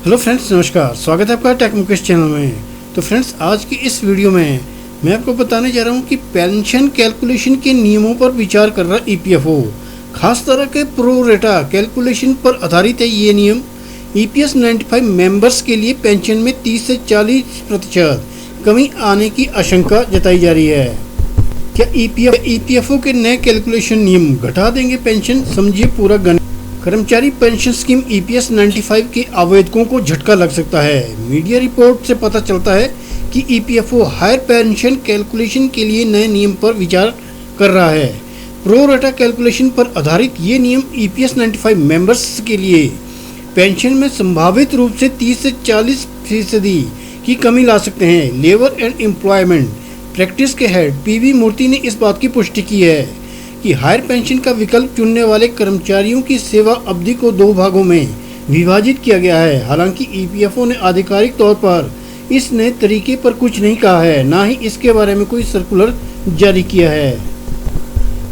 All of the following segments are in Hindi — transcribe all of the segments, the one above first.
हेलो फ्रेंड्स, नमस्कार। स्वागत है आपका टेक मुकेश चैनल में। तो फ्रेंड्स, आज की इस वीडियो में मैं आपको बताने जा रहा हूं कि पेंशन कैलकुलेशन के नियमों पर विचार कर रहा ईपीएफओ खास तरह के प्रो रेटा कैलकुलेशन पर आधारित है। ये नियम ईपीएस 95 मेंबर्स के लिए पेंशन में 30 से 40% कमी आने की आशंका जताई जा रही है। क्या ईपीएफओ के नए कैलकुलेशन नियम घटा देंगे पेंशन? समझिए पूरा गणित। कर्मचारी पेंशन स्कीम ईपीएस 95 के आवेदकों को झटका लग सकता है। मीडिया रिपोर्ट से पता चलता है कि ईपीएफओ हायर पेंशन कैलकुलेशन के लिए नए नियम पर विचार कर रहा है। प्रो रेटा कैलकुलेशन पर आधारित ये नियम ईपीएस 95 मेंबर्स के लिए पेंशन में संभावित रूप से 30 से 40% की कमी ला सकते हैं। लेबर एंड एम्प्लॉयमेंट प्रैक्टिस के हेड पीवी मूर्ति ने इस बात की पुष्टि की है कि हायर पेंशन का विकल्प चुनने वाले कर्मचारियों की सेवा अवधि को 2 भागों में विभाजित किया गया है। हालांकि ईपीएफओ ने आधिकारिक तौर पर इस नए तरीके पर कुछ नहीं कहा है, ना ही इसके बारे में कोई सर्कुलर जारी किया है।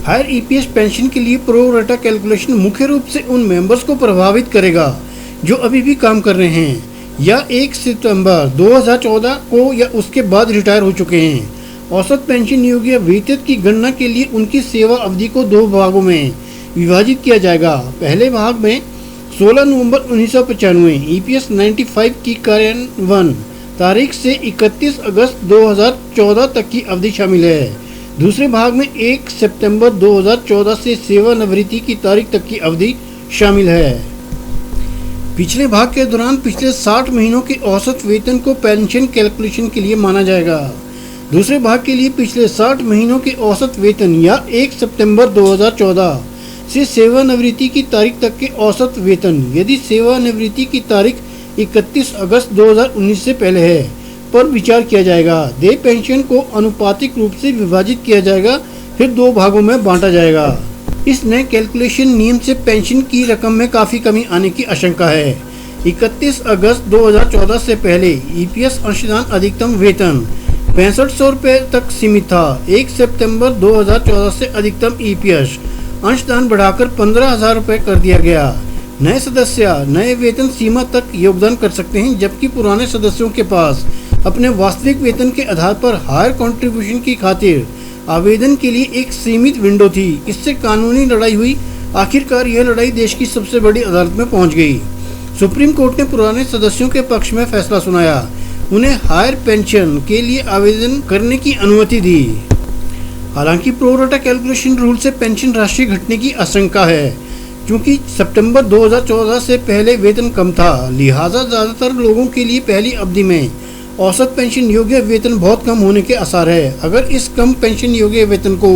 हायर ईपीएस पेंशन के लिए प्रो रेटा कैलकुलेशन मुख्य रूप से उन मेंबर्स को प्रभावित करेगा जो अभी भी काम कर रहे हैं या 1 सितंबर 2014 को या उसके बाद रिटायर हो चुके हैं। औसत पेंशन योग्य वेतन की गणना के लिए उनकी सेवा अवधि को 2 भागों में विभाजित किया जाएगा। पहले भाग में 16 नवंबर 1995 ईपीएस 95 की कार्यान्वयन तारीख से 31 अगस्त 2014 तक की अवधि शामिल है। दूसरे भाग में 1 सितंबर 2014 से सेवानिवृत्ति की तारीख तक की अवधि शामिल है। पिछले भाग के दौरान पिछले 60 महीनों के औसत वेतन को पेंशन कैलकुलेशन के लिए माना जाएगा। दूसरे भाग के लिए पिछले 60 महीनों के औसत वेतन या 1 सितंबर 2014 से सेवानिवृत्ति की तारीख तक के औसत वेतन, यदि सेवानिवृत्ति की तारीख 31 अगस्त 2019 से पहले है, पर विचार किया जाएगा। देय पेंशन को अनुपातिक रूप से विभाजित किया जाएगा, फिर 2 भागों में बांटा जाएगा। इस नए कैलकुलेशन नियम से पेंशन की रकम में काफ़ी कमी आने की आशंका है। 31 अगस्त 2014 से पहले ईपीएस अंशदान अधिकतम वेतन 6500 रुपये तक सीमित था। 1 सितंबर 2014 से अधिकतम ईपीएस अंशदान बढ़ाकर 15,000 रुपये कर दिया गया। नए सदस्य नए वेतन सीमा तक योगदान कर सकते हैं, जबकि पुराने सदस्यों के पास अपने वास्तविक वेतन के आधार पर हायर कंट्रीब्यूशन की खातिर आवेदन के लिए एक सीमित विंडो थी। इससे कानूनी लड़ाई हुई। आखिरकार यह लड़ाई देश की सबसे बड़ी अदालत में पहुंच गई। सुप्रीम कोर्ट ने पुराने सदस्यों के पक्ष में फैसला सुनाया, उन्हें हायर पेंशन के लिए आवेदन करने की अनुमति दी। हालांकि प्रो रेटा कैलकुलेशन रूल से पेंशन राशि घटने की आशंका है, क्योंकि सितंबर 2014 से पहले वेतन कम था। लिहाजा ज़्यादातर लोगों के लिए पहली अवधि में औसत पेंशन योग्य वेतन बहुत कम होने के आसार है। अगर इस कम पेंशन योग्य वेतन को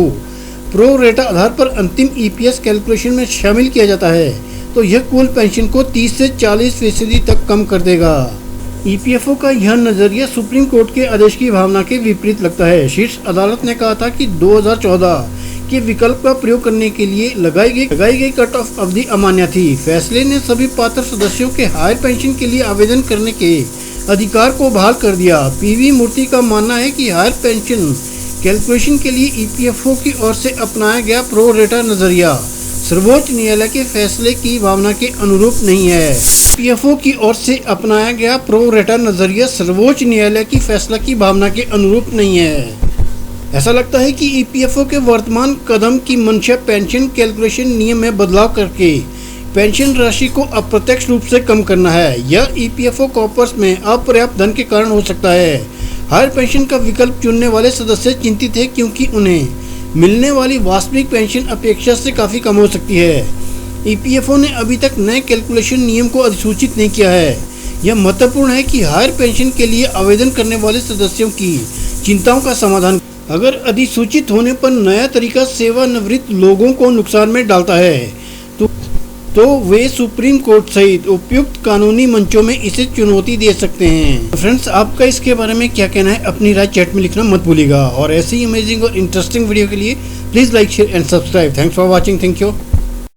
प्रो रेटा आधार पर अंतिम ईपीएस कैलकुलेशन में शामिल किया जाता है, तो यह कुल पेंशन को 30 से 40% तक कम कर देगा। ईपीएफओ का यह नजरिया सुप्रीम कोर्ट के आदेश की भावना के विपरीत लगता है। शीर्ष अदालत ने कहा था कि 2014 के विकल्प का प्रयोग करने के लिए लगाई गई कट ऑफ अवधि अमान्य थी। फैसले ने सभी पात्र सदस्यों के हायर पेंशन के लिए आवेदन करने के अधिकार को बहाल कर दिया। पीवी मूर्ति का मानना है कि हायर पेंशन कैलकुलेशन के लिए ईपीएफओ की ओर से अपनाया गया प्रो रेटा नजरिया सर्वोच्च न्यायालय के फैसले की भावना के अनुरूप नहीं है। ईपीएफओ की ओर से अपनाया गया प्रो रेटा नजरिया सर्वोच्च न्यायालय की फैसला की भावना के अनुरूप नहीं है। ऐसा लगता है कि ईपीएफओ के वर्तमान कदम की मंशा पेंशन कैलकुलेशन नियम में बदलाव करके पेंशन राशि को अप्रत्यक्ष रूप से कम करना है। यह ईपीएफओ कॉर्पस में अपर्याप्त धन के कारण हो सकता है। हायर पेंशन का विकल्प चुनने वाले सदस्य चिंतित है, क्योंकि उन्हें मिलने वाली वास्तविक पेंशन अपेक्षा से काफ़ी कम हो सकती है। ईपीएफओ ने अभी तक नए कैलकुलेशन नियम को अधिसूचित नहीं किया है। यह महत्वपूर्ण है कि हायर पेंशन के लिए आवेदन करने वाले सदस्यों की चिंताओं का समाधान। अगर अधिसूचित होने पर नया तरीका सेवानिवृत्त लोगों को नुकसान में डालता है, तो वे सुप्रीम कोर्ट सहित उपयुक्त कानूनी मंचों में इसे चुनौती दे सकते हैं। फ्रेंड्स, आपका इसके बारे में क्या कहना है? अपनी राय चैट में लिखना मत भूलिएगा। और ऐसी ही अमेजिंग और इंटरेस्टिंग वीडियो के लिए please like, share and subscribe. Thanks for watching. Thank you.